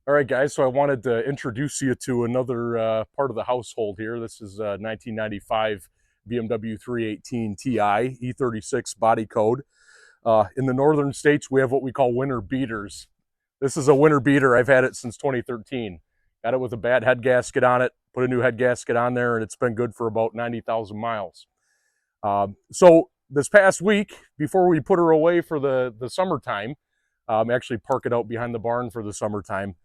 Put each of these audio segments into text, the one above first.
All right, guys, so I wanted to introduce you to another part of the household here. This is 1995 BMW 318 Ti E36 body code. In the northern states, we have what we call winter beaters. This is a winter beater. I've had it since 2013. Got it with a bad head gasket on it, put a new head gasket on there, and it's been good for about 90,000 miles. So this past week, before we put her away for the summertime, actually park it out behind the barn for the summertime,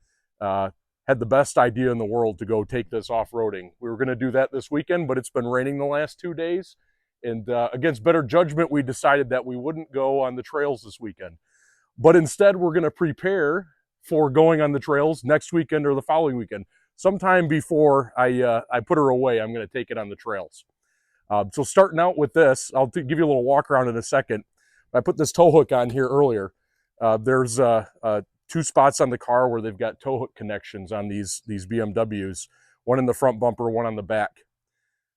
had the best idea in the world to go take this off-roading. We were going to do that this weekend, but it's been raining the last 2 days. And against better judgment, we decided that we wouldn't go on the trails this weekend. But instead, we're going to prepare for going on the trails next weekend or the following weekend. Sometime before I put her away, I'm going to take it on the trails. So starting out with this, I'll give you a little walk around in a second. I put this tow hook on here earlier. There's two spots on the car where they've got tow hook connections on these BMWs, one in the front bumper, one on the back.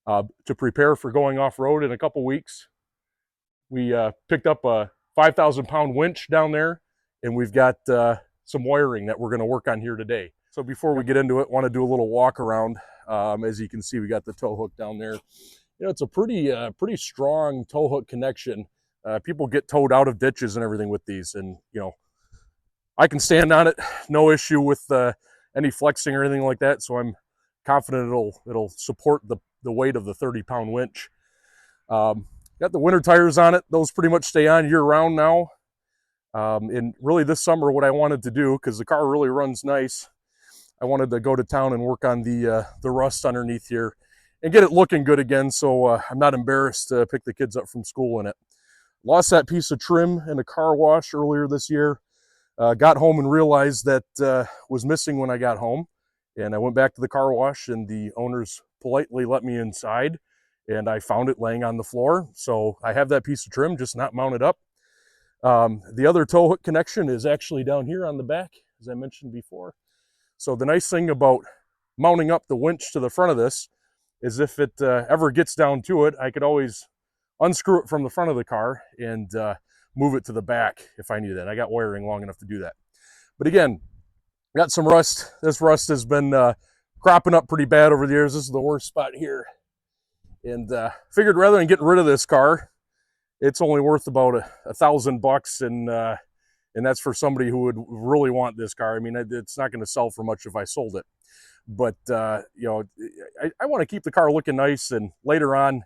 To prepare for going off-road in a couple weeks, we picked up a 5,000-pound winch down there, and we've got some wiring that we're going to work on here today. So before we get into it, I want to do a little walk around. As you can see, we got the tow hook down there. You know, it's a pretty strong tow hook connection. People get towed out of ditches and everything with these, and you know, I can stand on it, no issue with any flexing or anything like that. So I'm confident it'll support the weight of the 30-pound winch. Got the winter tires on it; those pretty much stay on year-round now. And really, this summer, what I wanted to do, because the car really runs nice, I wanted to go to town and work on the rust underneath here and get it looking good again, so I'm not embarrassed to pick the kids up from school in it. Lost that piece of trim in a car wash earlier this year. Got home and realized that was missing when I got home. And I went back to the car wash, and the owners politely let me inside, and I found it laying on the floor. So I have that piece of trim, just not mounted up. The other tow hook connection is actually down here on the back, as I mentioned before. So the nice thing about mounting up the winch to the front of this is if it ever gets down to it, I could always unscrew it from the front of the car and move it to the back if I need that. I got wiring long enough to do that. But again, got some rust. This rust has been cropping up pretty bad over the years. This is the worst spot here. And figured rather than getting rid of this car, it's only worth about $1,000, and that's for somebody who would really want this car. I mean, it's not going to sell for much if I sold it. But, you know, I want to keep the car looking nice, and later on,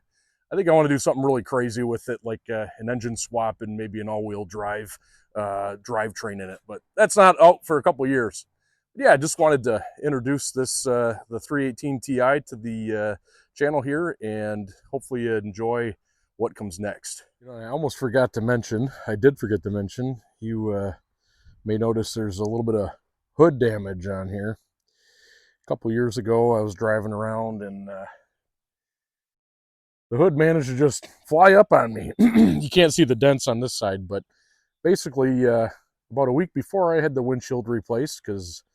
I think I want to do something really crazy with it, like an engine swap and maybe an all-wheel drive drivetrain in it. But that's not out for a couple of years. But yeah, I just wanted to introduce this the 318 Ti to the channel here, and hopefully you enjoy what comes next. You know, I almost forgot to mention, I did forget to mention, you may notice there's a little bit of hood damage on here. A couple years ago, I was driving around, and the hood managed to just fly up on me. You can't see the dents on this side, but basically about a week before, I had the windshield replaced because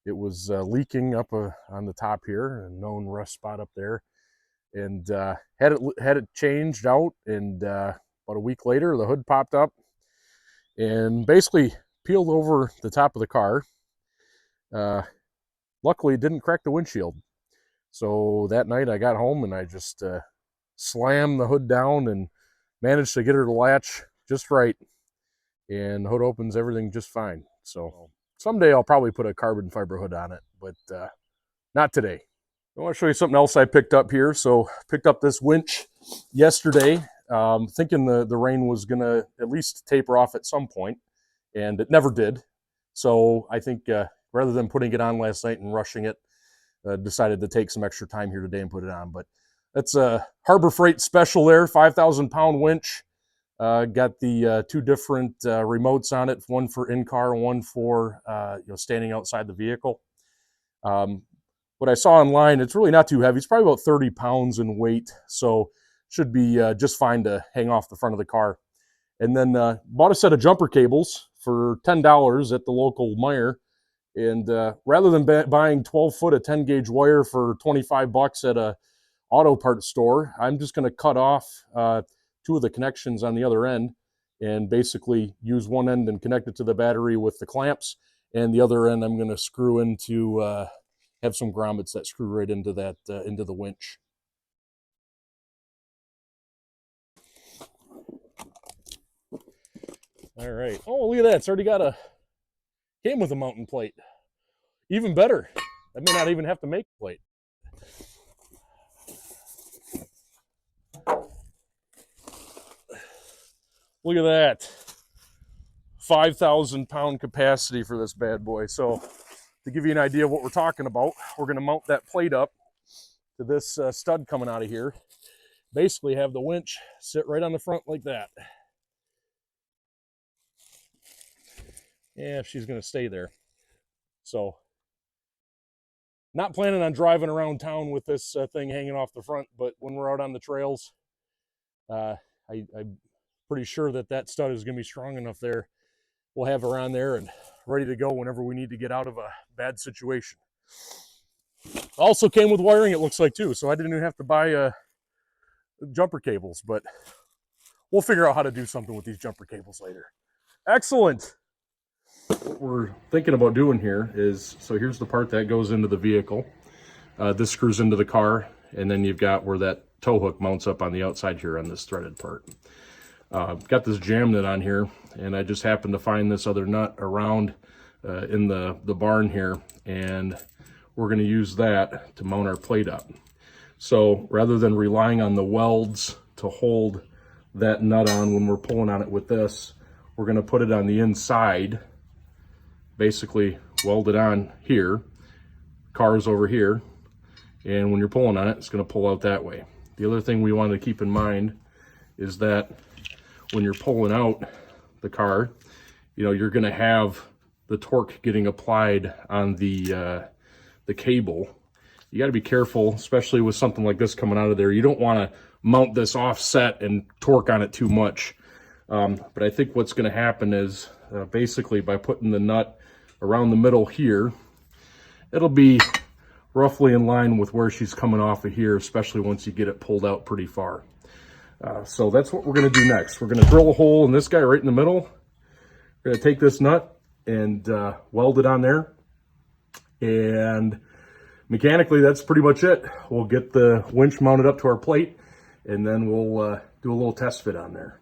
it was leaking up on the top here, a known rust spot up there, and had it changed out, and about a week later, the hood popped up and basically peeled over the top of the car. Luckily, it didn't crack the windshield. So that night, I got home and I just slammed the hood down and managed to get her to latch just right. And the hood opens everything just fine. So someday I'll probably put a carbon fiber hood on it, but not today. I want to show you something else I picked up here. So picked up this winch yesterday, thinking the rain was going to at least taper off at some point, and it never did. So I think rather than putting it on last night and rushing it, decided to take some extra time here today and put it on. But that's a Harbor Freight special there, 5,000-pound winch. Got the two different remotes on it, one for in-car, one for standing outside the vehicle. What I saw online, it's really not too heavy. It's probably about 30 pounds in weight, so should be just fine to hang off the front of the car. And then bought a set of jumper cables for $10 at the local Meijer. And rather than buying 12-foot of 10-gauge wire for $25 at a auto parts store, I'm just going to cut off two of the connections on the other end and basically use one end and connect it to the battery with the clamps, and the other end I'm going to screw into, have some grommets that screw right into that, into the winch. All right. Oh, look at that. It's already came with a mountain plate. Even better. I may not even have to make a plate. Look at that. 5,000 pound capacity for this bad boy. So to give you an idea of what we're talking about, we're going to mount that plate up to this stud coming out of here. Basically have the winch sit right on the front like that. Yeah, she's going to stay there. So not planning on driving around town with this thing hanging off the front, but when we're out on the trails, I'm pretty sure that stud is going to be strong enough there. We'll have her on there and ready to go whenever we need to get out of a bad situation. Also came with wiring, it looks like, too, so I didn't even have to buy jumper cables, but we'll figure out how to do something with these jumper cables later. Excellent. What we're thinking about doing here is, so here's the part that goes into the vehicle. This screws into the car, and then you've got where that tow hook mounts up on the outside here on this threaded part. Got this jam nut on here, and I just happened to find this other nut around in the barn here, and we're going to use that to mount our plate up. So rather than relying on the welds to hold that nut on when we're pulling on it with this, we're going to put it on the inside, basically weld it on here, car's over here, and when you're pulling on it, it's going to pull out that way. The other thing we want to keep in mind is that when you're pulling out the car, you know, you're going to have the torque getting applied on the cable. You got to be careful, especially with something like this coming out of there. You don't want to mount this offset and torque on it too much. But I think what's going to happen is basically by putting the nut around the middle here, it'll be roughly in line with where she's coming off of here, especially once you get it pulled out pretty far. So that's what we're going to do next. We're going to drill a hole in this guy right in the middle. We're going to take this nut and weld it on there. And mechanically, that's pretty much it. We'll get the winch mounted up to our plate, and then we'll do a little test fit on there.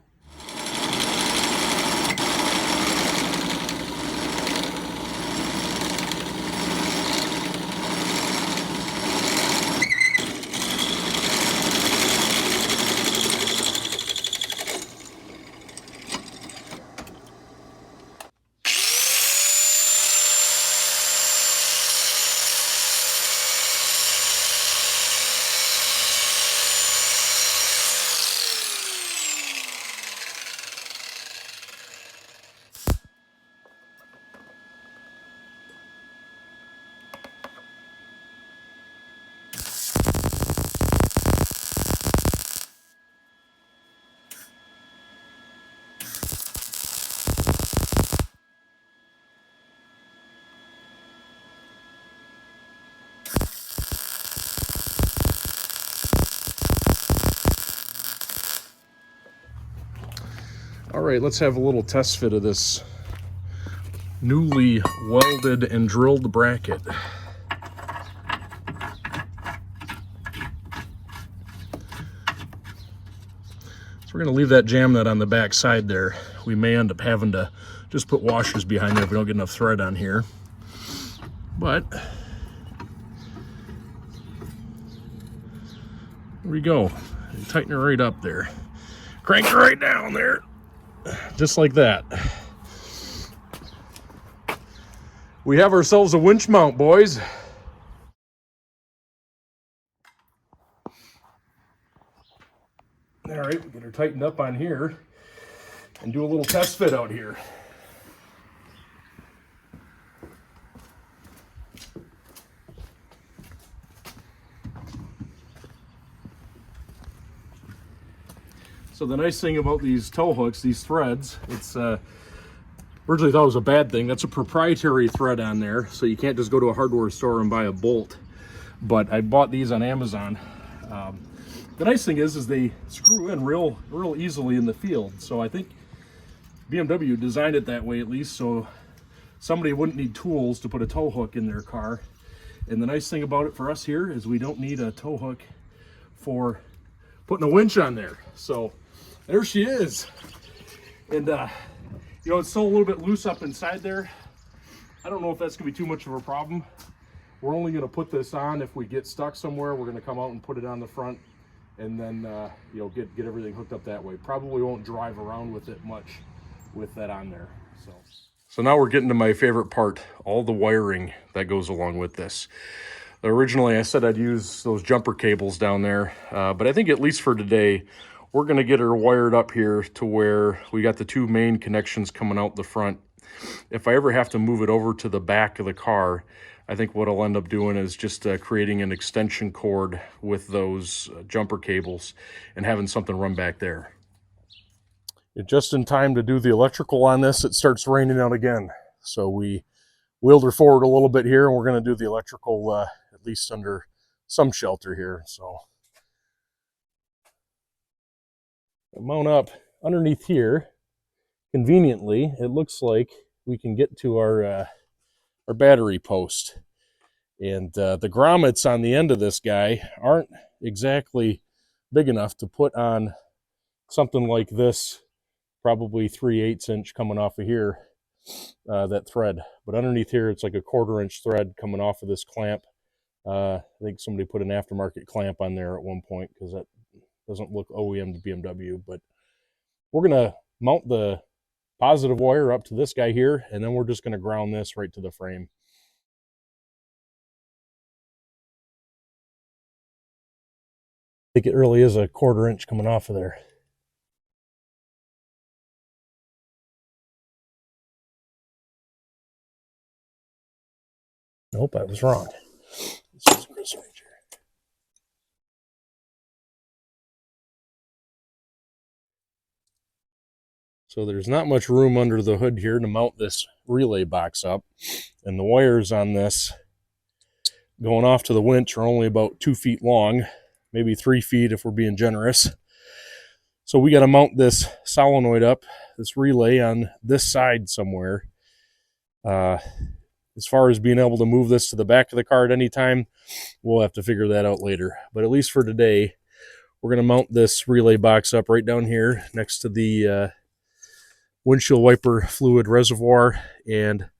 All right, let's have a little test fit of this newly welded and drilled bracket. So we're going to leave that jam nut on the back side there. We may end up having to just put washers behind there if we don't get enough thread on here. But there we go. Tighten her right up there. Crank her right down there. Just like that. We have ourselves a winch mount, boys. All right, we get her tightened up on here and do a little test fit out here. So the nice thing about these tow hooks, these threads, it's originally thought it was a bad thing. That's a proprietary thread on there, so you can't just go to a hardware store and buy a bolt. But I bought these on Amazon. The nice thing is they screw in real easily in the field. So I think BMW designed it that way, at least, so somebody wouldn't need tools to put a tow hook in their car. And the nice thing about it for us here is we don't need a tow hook for putting a winch on there. So there she is. And you know, it's still a little bit loose up inside there. I don't know if that's gonna be too much of a problem. We're only gonna put this on if we get stuck somewhere. We're gonna come out and put it on the front, and then you know, get everything hooked up that way. Probably won't drive around with it much with that on there. So now we're getting to my favorite part, all the wiring that goes along with this. Originally I said I'd use those jumper cables down there, but I think at least for today, we're gonna get her wired up here to where we got the two main connections coming out the front. If I ever have to move it over to the back of the car, I think what I'll end up doing is just creating an extension cord with those jumper cables and having something run back there. Just in time to do the electrical on this, it starts raining out again. So we wheeled her forward a little bit here, and we're going to do the electrical at least under some shelter here. So I'll mount up underneath here. Conveniently, it looks like we can get to our battery post. And the grommets on the end of this guy aren't exactly big enough to put on something like this, probably 3/8 inch coming off of here, that thread. But underneath here, it's like a 1/4 inch thread coming off of this clamp. I think somebody put an aftermarket clamp on there at one point because that doesn't look OEM to BMW. But we're going to mount the positive wire up to this guy here, and then we're just going to ground this right to the frame. I think it really is a 1/4 inch coming off of there. Nope, I was wrong. This is Chris right here. So there's not much room under the hood here to mount this relay box up. And the wires on this going off to the winch are only about 2 feet long, maybe 3 feet if we're being generous. So we got to mount this solenoid up, this relay on this side somewhere. As far as being able to move this to the back of the car at any time, we'll have to figure that out later. But at least for today, we're going to mount this relay box up right down here next to the windshield wiper fluid reservoir, and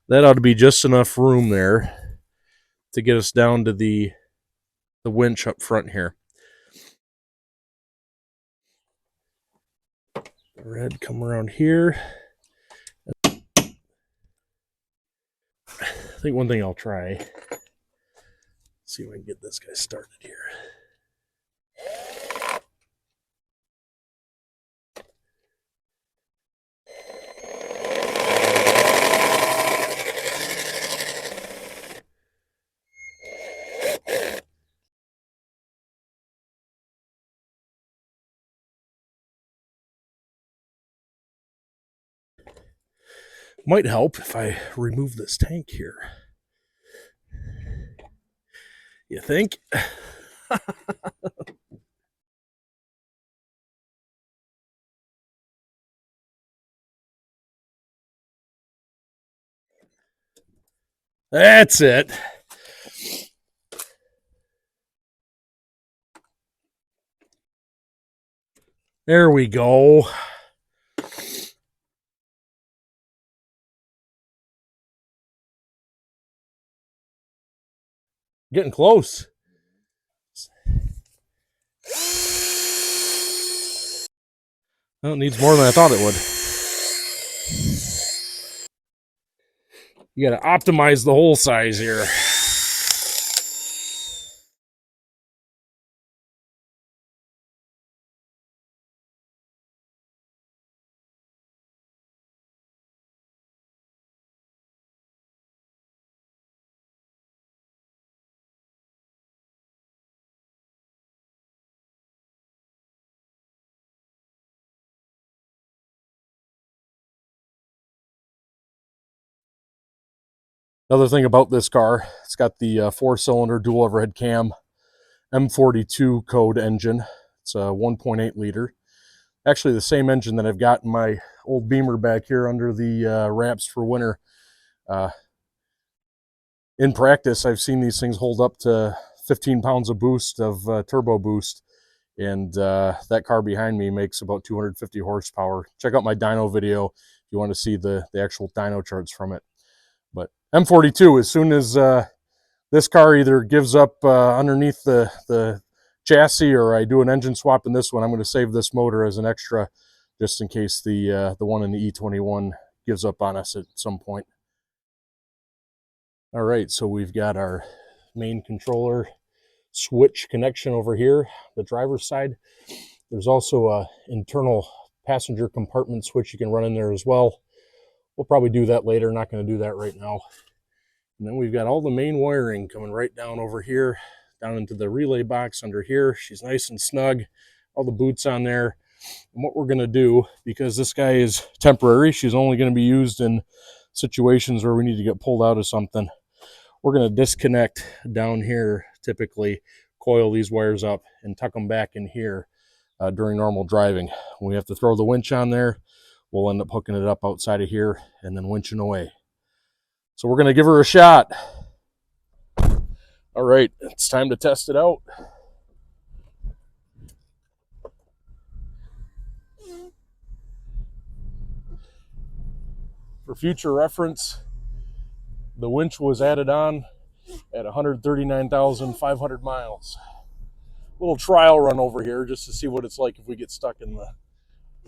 that ought to be just enough room there to get us down to the winch up front here. The red come around here. I think one thing I'll try, see if I can get this guy started here. Might help if I remove this tank here. You think? That's it. There we go. Getting close. Well, it needs more than I thought it would. You got to optimize the hole size here. Another thing about this car, it's got the 4-cylinder dual overhead cam M42 code engine. It's a 1.8 liter. Actually the same engine that I've got in my old Beamer back here under the ramps for winter. In practice, I've seen these things hold up to 15 pounds of boost of turbo boost, and that car behind me makes about 250 horsepower. Check out my dyno video if you want to see the actual dyno charts from it. But M42, as soon as this car either gives up underneath the chassis or I do an engine swap in this one, I'm going to save this motor as an extra just in case the one in the E21 gives up on us at some point. All right, so we've got our main controller switch connection over here, the driver's side. There's also a internal passenger compartment switch you can run in there as well. We'll probably do that later, not going to do that right now. And then we've got all the main wiring coming right down over here, down into the relay box under here. She's nice and snug, all the boots on there. And what we're going to do, because this guy is temporary, she's only going to be used in situations where we need to get pulled out of something. We're going to disconnect down here, typically coil these wires up and tuck them back in here during normal driving. When we have to throw the winch on there, we'll end up hooking it up outside of here and then winching away. So we're going to give her a shot. All right, it's time to test it out. For future reference, the winch was added on at 139,500 miles. Little trial run over here just to see what it's like if we get stuck in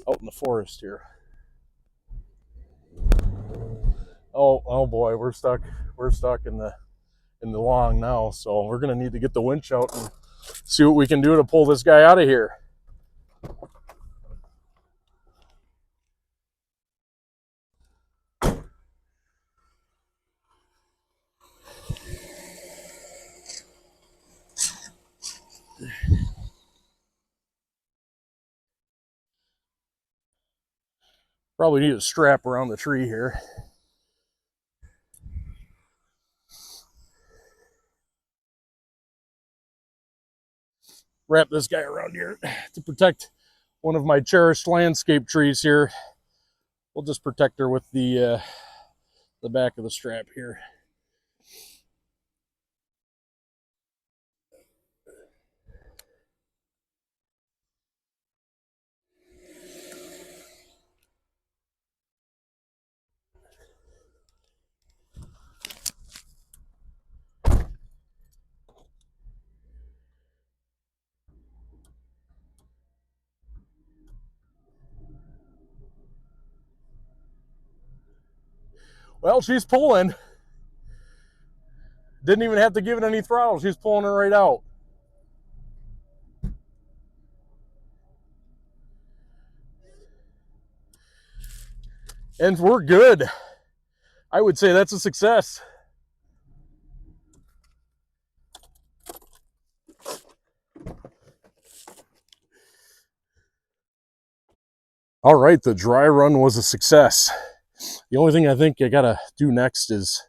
out in the forest here. Oh boy, we're stuck in the lawn now, so we're gonna need to get the winch out and see what we can do to pull this guy out of here. Probably need a strap around the tree here. Wrap this guy around here to protect one of my cherished landscape trees here. We'll just protect her with the back of the strap here. Well, she's pulling. Didn't even have to give it any throttle. She's pulling her right out. And we're good. I would say that's a success. All right, the dry run was a success. The only thing I think I gotta do next is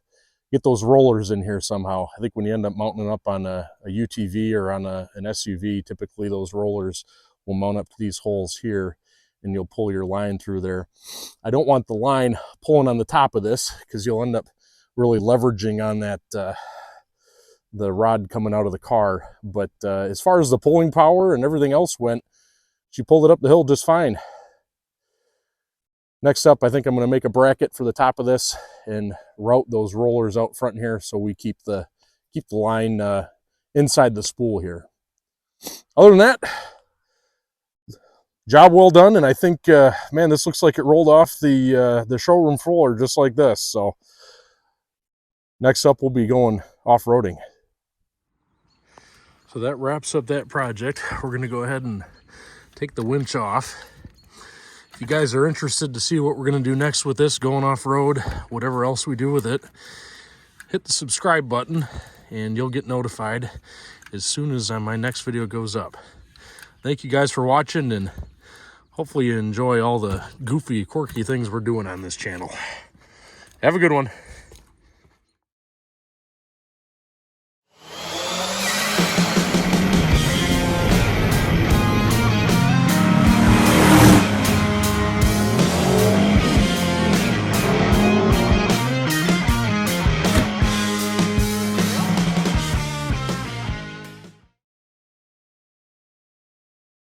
get those rollers in here somehow. I think when you end up mounting up on a UTV or on an SUV, typically those rollers will mount up to these holes here and you'll pull your line through there. I don't want the line pulling on the top of this because you'll end up really leveraging on that the rod coming out of the car. But as far as the pulling power and everything else went, she pulled it up the hill just fine. Next up, I think I'm going to make a bracket for the top of this and route those rollers out front here so we keep the line inside the spool here. Other than that, job well done, and I think, man, this looks like it rolled off the showroom floor just like this. So next up, we'll be going off-roading. So that wraps up that project. We're going to go ahead and take the winch off. If you guys are interested to see what we're going to do next with this, going off-road, whatever else we do with it, hit the subscribe button and you'll get notified as soon as my next video goes up. Thank you guys for watching, and hopefully you enjoy all the goofy, quirky things we're doing on this channel. Have a good one.